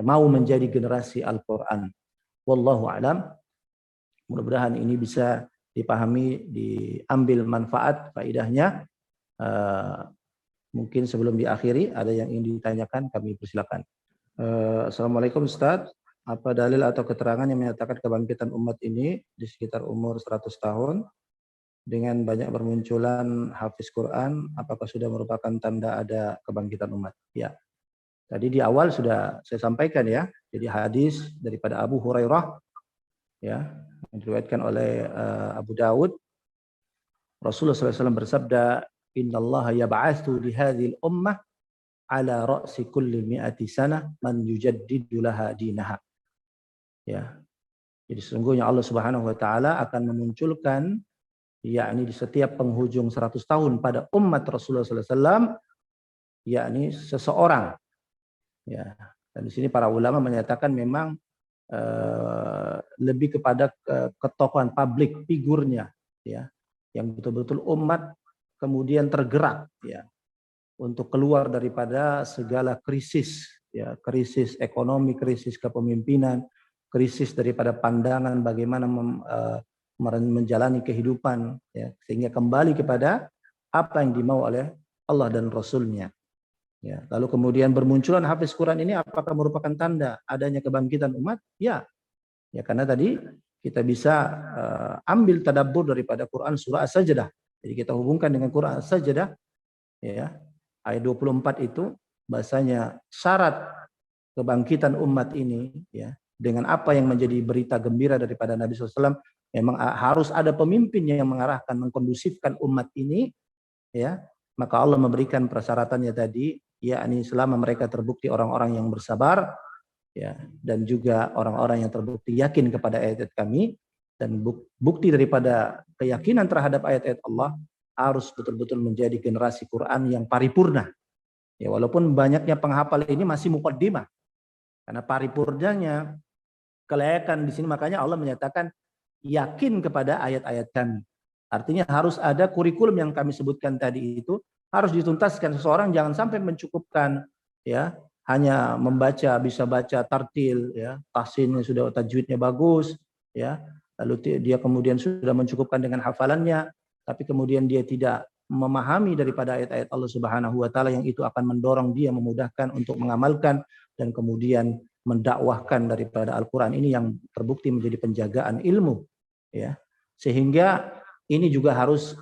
mau menjadi generasi Al-Quran. Wallahu a'lam. Mudah-mudahan ini bisa dipahami, diambil manfaat, faedahnya. Mungkin sebelum diakhiri ada yang ingin ditanyakan, kami persilakan. Assalamualaikum Ustaz. Apa dalil atau keterangan yang menyatakan kebangkitan umat ini di sekitar umur 100 tahun dengan banyak bermunculan hafiz Quran, apakah sudah merupakan tanda ada kebangkitan umat? Ya. Tadi di awal sudah saya sampaikan ya. Jadi hadis daripada Abu Hurairah ya, yang diriwayatkan oleh Abu Dawud. Rasulullah SAW bersabda, "Innallaha yab'atsu li hadhil ummah ala ra'si kulli mi'ati sanah man yujaddidu laha dinaha." Ya. Jadi sesungguhnya Allah Subhanahu wa taala akan memunculkan, yakni di setiap penghujung 100 tahun pada umat Rasulullah SAW, yakni seseorang. Ya. Dan di sini para ulama menyatakan memang lebih kepada ketokohan publik, figurnya, ya, yang betul-betul umat kemudian tergerak, ya, untuk keluar daripada segala krisis, ya, krisis ekonomi, krisis kepemimpinan, krisis daripada pandangan bagaimana menjalani kehidupan, ya, sehingga kembali kepada apa yang dimau oleh Allah dan Rasulnya. Ya, lalu kemudian bermunculan hafiz Quran ini apakah merupakan tanda adanya kebangkitan umat? Ya, ya, karena tadi kita bisa ambil tadabbur daripada Quran surah As-Sajdah. Jadi kita hubungkan dengan Quran As-Sajdah, ya, ayat 24 itu bahasanya syarat kebangkitan umat ini, ya, dengan apa yang menjadi berita gembira daripada Nabi SAW, memang harus ada pemimpin yang mengarahkan, mengkondusifkan umat ini, ya. Maka Allah memberikan persyaratannya tadi, yakni selama mereka terbukti orang-orang yang bersabar, ya, dan juga orang-orang yang terbukti yakin kepada ayat-ayat kami, dan bukti daripada keyakinan terhadap ayat-ayat Allah harus betul-betul menjadi generasi Quran yang paripurna. Ya, walaupun banyaknya penghafal ini masih muqaddimah, karena paripurnanya kelayakan di sini, makanya Allah menyatakan yakin kepada ayat-ayat kami. Artinya harus ada kurikulum yang kami sebutkan tadi itu harus dituntaskan. Seseorang jangan sampai mencukupkan, ya, hanya membaca, bisa baca tartil, ya, tahsinnya sudah, tajwidnya bagus, ya, lalu dia kemudian sudah mencukupkan dengan hafalannya, tapi kemudian dia tidak memahami daripada ayat-ayat Allah Subhanahu wa taala yang itu akan mendorong dia, memudahkan untuk mengamalkan dan kemudian mendakwahkan daripada Al-Qur'an ini yang terbukti menjadi penjagaan ilmu, ya. Sehingga ini juga harus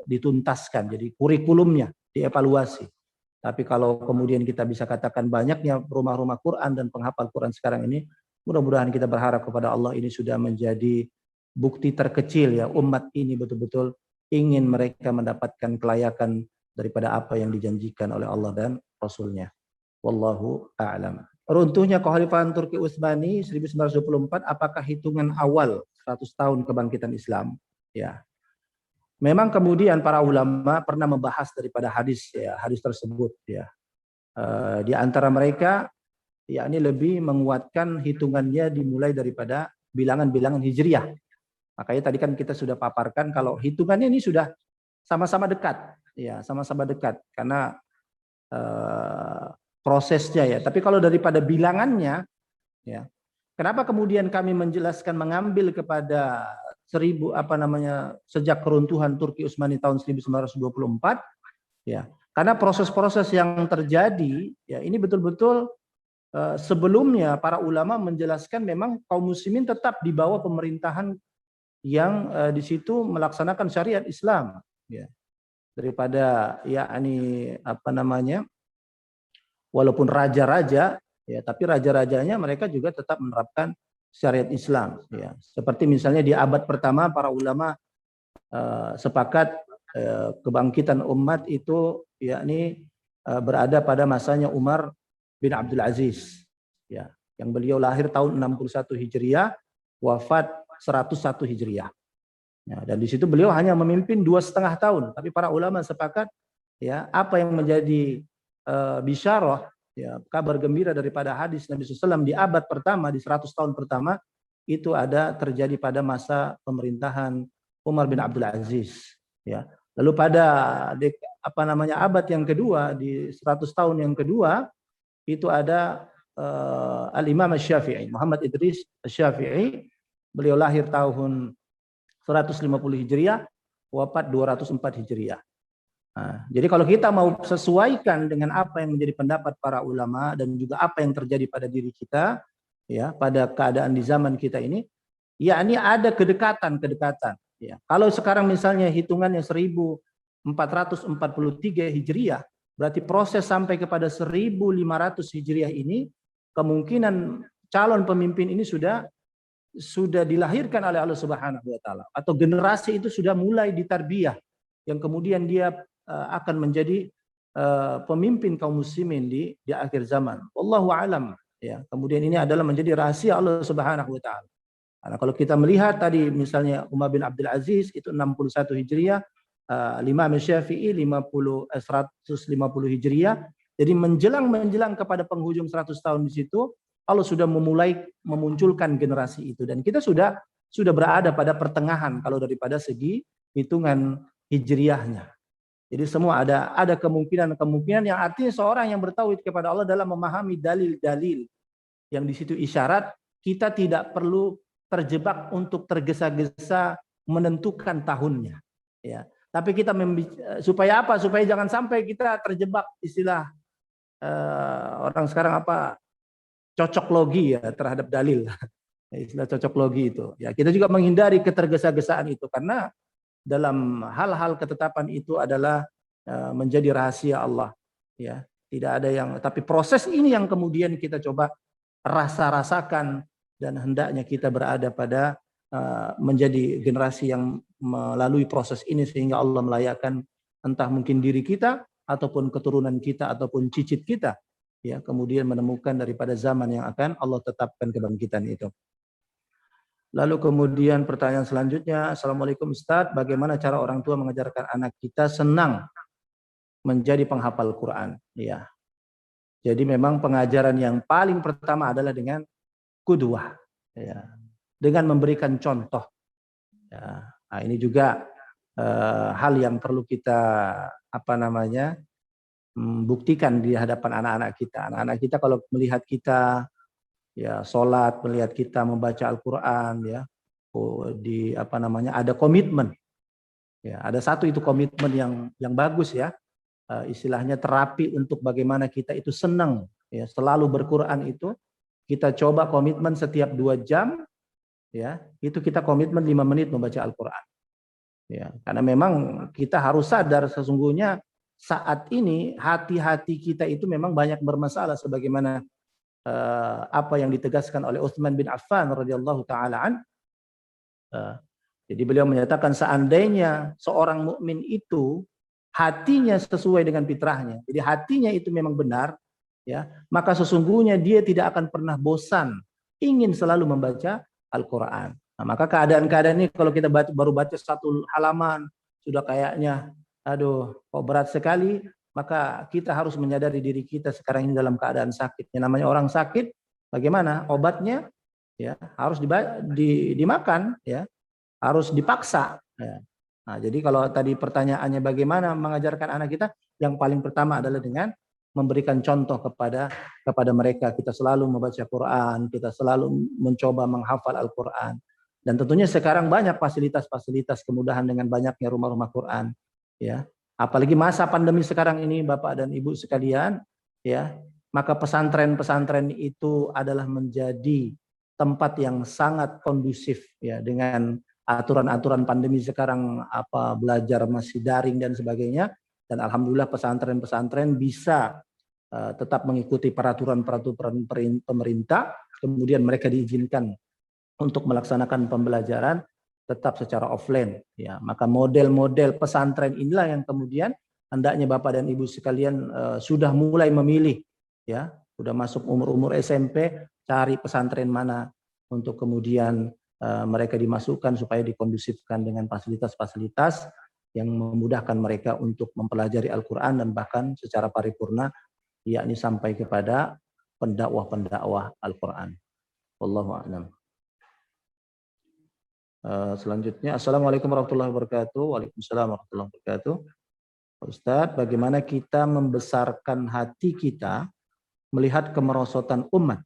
dituntaskan, jadi kurikulumnya dievaluasi. Tapi kalau kemudian kita bisa katakan banyaknya rumah-rumah Quran dan penghafal Quran sekarang ini, mudah-mudahan kita berharap kepada Allah ini sudah menjadi bukti terkecil, ya, umat ini betul-betul ingin mereka mendapatkan kelayakan daripada apa yang dijanjikan oleh Allah dan Rasulnya. Wallahu a'lam. Runtuhnya Kekhalifahan Turki Utsmani 1924, apakah hitungan awal 100 tahun kebangkitan Islam? Ya, memang kemudian para ulama pernah membahas daripada hadis, ya, hadis tersebut, ya. Di antara mereka, yakni lebih menguatkan hitungannya dimulai daripada bilangan-bilangan hijriyah. Makanya tadi kan kita sudah paparkan kalau hitungannya ini sudah sama-sama dekat, ya, sama-sama dekat karena prosesnya, ya. Tapi kalau daripada bilangannya, ya, kenapa kemudian kami menjelaskan mengambil kepada sejak keruntuhan Turki Utsmani tahun 1924, ya, karena proses-proses yang terjadi, ya, ini betul-betul sebelumnya para ulama menjelaskan memang kaum muslimin tetap di bawah pemerintahan yang di situ melaksanakan syariat Islam, ya, daripada, yakni walaupun raja-raja, ya, tapi raja-rajanya mereka juga tetap menerapkan syariat Islam, ya. Seperti misalnya di abad pertama para ulama sepakat kebangkitan umat itu, yakni berada pada masanya Umar bin Abdul Aziz, ya, yang beliau lahir tahun 61 Hijriah, wafat 101 Hijriah. Ya, dan di situ beliau hanya memimpin 2,5 tahun, tapi para ulama sepakat ya apa yang menjadi bisyarah, ya, kabar gembira daripada hadis Nabi SAW di abad pertama, di 100 tahun pertama itu ada terjadi pada masa pemerintahan Umar bin Abdul Aziz. Ya, lalu pada abad yang kedua, di 100 tahun yang kedua itu ada Al-Imam Asy-Syafi'i, Muhammad Idris Asy-Syafi'i. Beliau lahir tahun 150 Hijriah, wafat 204 Hijriah. Nah, jadi kalau kita mau sesuaikan dengan apa yang menjadi pendapat para ulama dan juga apa yang terjadi pada diri kita, ya, pada keadaan di zaman kita ini, ya ini ada kedekatan. Ya. Kalau sekarang misalnya hitungannya 1443 Hijriah, berarti proses sampai kepada 1500 Hijriah ini, kemungkinan calon pemimpin ini sudah dilahirkan oleh Allah Subhanahu wa taala, atau generasi itu sudah mulai ditarbiyah yang kemudian dia akan menjadi pemimpin kaum muslimin di akhir zaman. Wallahu alam, ya. Kemudian ini adalah menjadi rahasia Allah Subhanahu wa taala. Karena kalau kita melihat tadi misalnya Umar bin Abdul Aziz itu 61 Hijriah, Imam Syafi'i 150 Hijriah. Jadi menjelang kepada penghujung 100 tahun di situ Allah sudah memulai memunculkan generasi itu, dan kita sudah berada pada pertengahan kalau daripada segi hitungan hijriahnya. Jadi semua ada kemungkinan yang artinya seorang yang bertauhid kepada Allah dalam memahami dalil-dalil yang di situ isyarat, kita tidak perlu terjebak untuk tergesa-gesa menentukan tahunnya, ya. Tapi kita supaya apa? Supaya jangan sampai kita terjebak istilah orang sekarang cocok logi, ya, terhadap dalil. Istilah cocok logi itu. Ya, kita juga menghindari ketergesa-gesaan itu, karena dalam hal-hal ketetapan itu adalah menjadi rahasia Allah. Ya, tidak ada yang, tapi proses ini yang kemudian kita coba rasakan, dan hendaknya kita berada pada menjadi generasi yang melalui proses ini sehingga Allah melayakkan entah mungkin diri kita ataupun keturunan kita ataupun cicit kita, ya, kemudian menemukan daripada zaman yang akan Allah tetapkan kebangkitan itu. Lalu kemudian pertanyaan selanjutnya, Assalamualaikum Ustadz, bagaimana cara orang tua mengajarkan anak kita senang menjadi penghafal Quran? Ya, jadi memang pengajaran yang paling pertama adalah dengan qudwah, ya, dengan memberikan contoh. Ya, nah ini juga hal yang perlu kita buktikan di hadapan anak-anak kita. Anak-anak kita kalau melihat kita, ya, sholat, melihat kita membaca Al-Quran, ya, ada komitmen. Ya, ada satu itu komitmen yang bagus, ya, istilahnya terapi untuk bagaimana kita itu senang, ya, selalu berquran itu. Kita coba komitmen setiap 2 jam, ya, itu kita komitmen 5 menit membaca Al-Quran. Ya, karena memang kita harus sadar sesungguhnya saat ini hati-hati kita itu memang banyak bermasalah, sebagaimana apa yang ditegaskan oleh Utsman bin Affan radhiyallahu taala an. Jadi beliau menyatakan seandainya seorang mukmin itu hatinya sesuai dengan fitrahnya, jadi hatinya itu memang benar, ya, maka sesungguhnya dia tidak akan pernah bosan ingin selalu membaca Al-Quran. Nah, maka keadaan-keadaan ini kalau kita baru baca 1 halaman sudah kayaknya aduh kok berat sekali, maka kita harus menyadari diri kita sekarang ini dalam keadaan sakit. Yang namanya orang sakit, bagaimana obatnya? Ya, harus dimakan, ya, harus dipaksa. Ya. Nah, jadi kalau tadi pertanyaannya bagaimana mengajarkan anak kita, yang paling pertama adalah dengan memberikan contoh kepada mereka. Kita selalu membaca Quran, kita selalu mencoba menghafal Al-Quran. Dan tentunya sekarang banyak fasilitas-fasilitas kemudahan dengan banyaknya rumah-rumah Quran, ya. Apalagi masa pandemi sekarang ini Bapak dan Ibu sekalian, ya, maka pesantren-pesantren itu adalah menjadi tempat yang sangat kondusif, ya, dengan aturan-aturan pandemi sekarang, belajar masih daring dan sebagainya. Dan alhamdulillah pesantren-pesantren bisa tetap mengikuti peraturan-peraturan pemerintah, kemudian mereka diizinkan untuk melaksanakan pembelajaran tetap secara offline, ya. Maka model-model pesantren inilah yang kemudian hendaknya Bapak dan Ibu sekalian sudah mulai memilih, ya, sudah masuk umur-umur SMP, cari pesantren mana untuk kemudian mereka dimasukkan supaya dikondusifkan dengan fasilitas-fasilitas yang memudahkan mereka untuk mempelajari Al-Quran dan bahkan secara paripurna, yakni sampai kepada pendakwah-pendakwah Al-Quran. Wallahu a'lam. Selanjutnya, Assalamualaikum warahmatullahi wabarakatuh. Waalaikumsalam warahmatullahi wabarakatuh. Ustadz, bagaimana kita membesarkan hati kita melihat kemerosotan umat?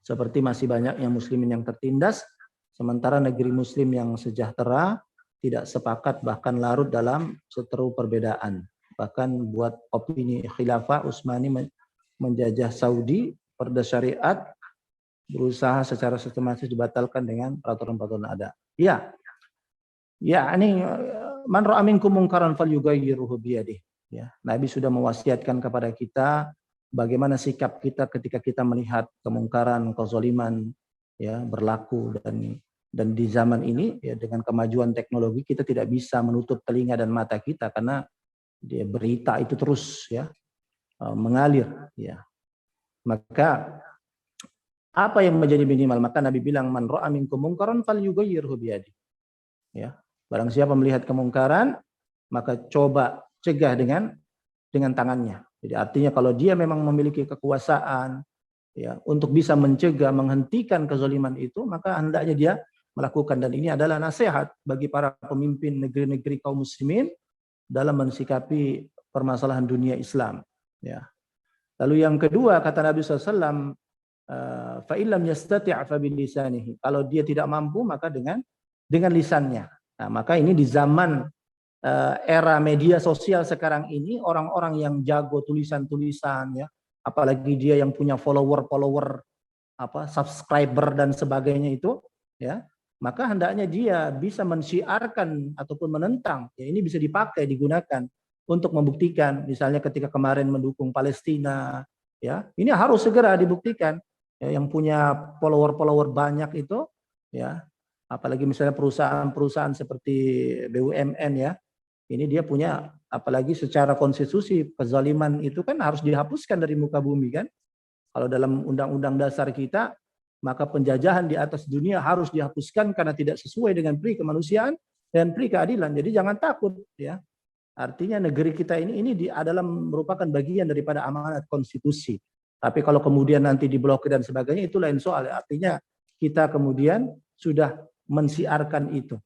Seperti masih banyak yang muslimin yang tertindas, sementara negeri muslim yang sejahtera tidak sepakat bahkan larut dalam seteru perbedaan. Bahkan buat opini khilafah Utsmani menjajah Saudi, perda syariat berusaha secara sistematis dibatalkan dengan peraturan-peraturan ada. Ya, ini man ra'a minkum munkaran falyughayyirhu biyadihi. Ya, Nabi sudah mewasiatkan kepada kita bagaimana sikap kita ketika kita melihat kemungkaran, kezaliman ya berlaku, dan di zaman ini ya dengan kemajuan teknologi kita tidak bisa menutup telinga dan mata kita karena dia berita itu terus ya mengalir ya. Maka apa yang menjadi minimal? Maka Nabi bilang man ra'a minkum munkaran falyughayyirhu biyadihi. Ya, barang siapa melihat kemungkaran maka coba cegah dengan tangannya. Jadi artinya kalau dia memang memiliki kekuasaan ya untuk bisa mencegah, menghentikan kezaliman itu, maka hendaknya dia melakukan, dan ini adalah nasihat bagi para pemimpin negeri-negeri kaum muslimin dalam mensikapi permasalahan dunia Islam ya. Lalu yang kedua kata Nabi SAW, fa illam yastati' fa bilisanihi. Kalau dia tidak mampu maka dengan lisannya. Nah, maka ini di zaman era media sosial sekarang ini, orang-orang yang jago tulisan-tulisan ya, apalagi dia yang punya follower subscriber dan sebagainya itu ya, maka hendaknya dia bisa mensyiarkan ataupun menentang ya, ini bisa dipakai, digunakan untuk membuktikan, misalnya ketika kemarin mendukung Palestina ya, ini harus segera dibuktikan ya, yang punya follower banyak itu ya, apalagi misalnya perusahaan-perusahaan seperti BUMN ya, ini dia punya, apalagi secara konstitusi kezaliman itu kan harus dihapuskan dari muka bumi kan. Kalau dalam undang-undang dasar kita, maka penjajahan di atas dunia harus dihapuskan karena tidak sesuai dengan pri kemanusiaan dan pri keadilan. Jadi jangan takut ya. Artinya negeri kita ini adalah merupakan bagian daripada amanat konstitusi. Tapi kalau kemudian nanti diblokir dan sebagainya, itu lain soal. Artinya kita kemudian sudah mensiarkan itu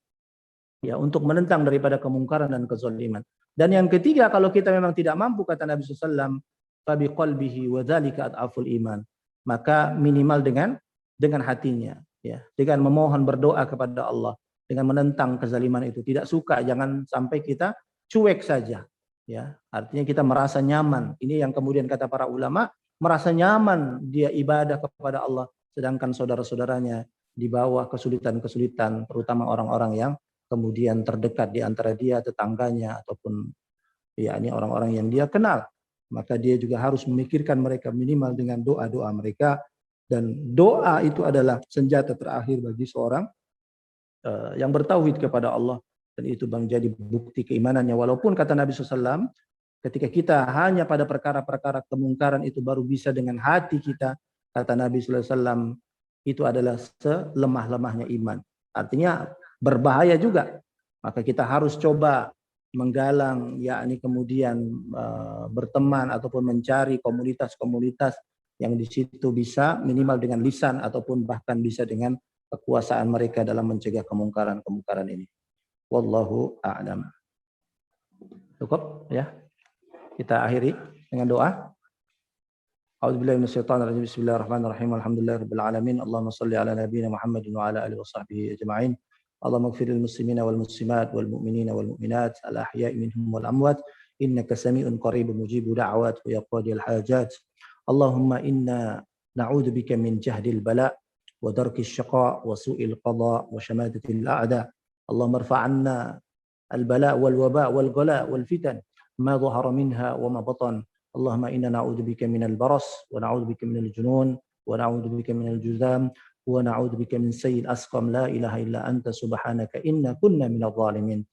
ya, untuk menentang daripada kemungkaran dan kezaliman. Dan yang ketiga, kalau kita memang tidak mampu, kata Nabi SAW, fabi qalbihi wa dzalika ad'aful iman, maka minimal dengan hatinya ya, dengan memohon berdoa kepada Allah, dengan menentang kezaliman itu. Tidak suka, jangan sampai kita cuek saja ya. Artinya kita merasa nyaman. Ini yang kemudian kata para ulama, merasa nyaman dia ibadah kepada Allah, sedangkan saudara-saudaranya di bawah kesulitan-kesulitan, terutama orang-orang yang kemudian terdekat di antara dia, tetangganya, ataupun ya ini orang-orang yang dia kenal. Maka dia juga harus memikirkan mereka minimal dengan doa-doa mereka. Dan doa itu adalah senjata terakhir bagi seorang yang bertauhid kepada Allah. Dan itu menjadi bukti keimanannya. Walaupun kata Nabi SAW, ketika kita hanya pada perkara-perkara kemungkaran itu baru bisa dengan hati kita, kata Nabi SAW, itu adalah selemah-lemahnya iman. Artinya berbahaya juga. Maka kita harus coba menggalang, yakni kemudian berteman ataupun mencari komunitas-komunitas yang di situ bisa minimal dengan lisan ataupun bahkan bisa dengan kekuasaan mereka dalam mencegah kemungkaran-kemungkaran ini. Wallahu a'lam. Cukup ya. Kita akhiri dengan doa. A'udzubillahi minasyaitonir rajim. Bismillahirrahmanirrahim. Alhamdulillahirabbil alamin. Allahumma shalli ala nabiyyina Muhammadin wa ala alihi washabbihi ajma'in. Allahumma ighfir lil muslimina wal muslimat wal mu'minina wal mu'minat al ahya'i minhum wal amwat innaka sami'un qaribun mujibu da'wat wa yaqdi al hajat. Allahumma inna na'udzu bika min jahdil bala wa darkis syaqa wa su'il qada wa shamatatil a'da. Allahumma irfa' 'anna al bala wal waba wal ghala wal fitan ma dhahara minha wa ma batan. Allahumma inna na'udzu bika minal baras wa na'udzu bika minal junun wa na'udzu bika minal juzam wa na'udzu bika min sayyi'il asqam la ilaha illa anta subhanaka inna kunna minadh dhalimin.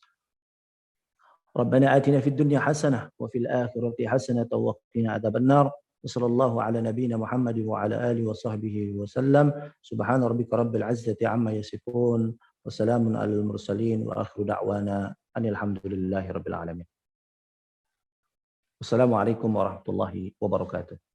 Rabbana atina fid dunya hasanah wa fil akhirati hasanah wa qina adzabannar. Sallallahu ala nabiyyina Muhammad wa ala alihi wa sahbihi wa sallam. Subhana rabbika rabbil izzati amma yasifun wa salamun alal mursalin wa akhiru da'wana anil hamdulillahi rabbil alamin. Wassalamualaikum warahmatullahi wabarakatuh.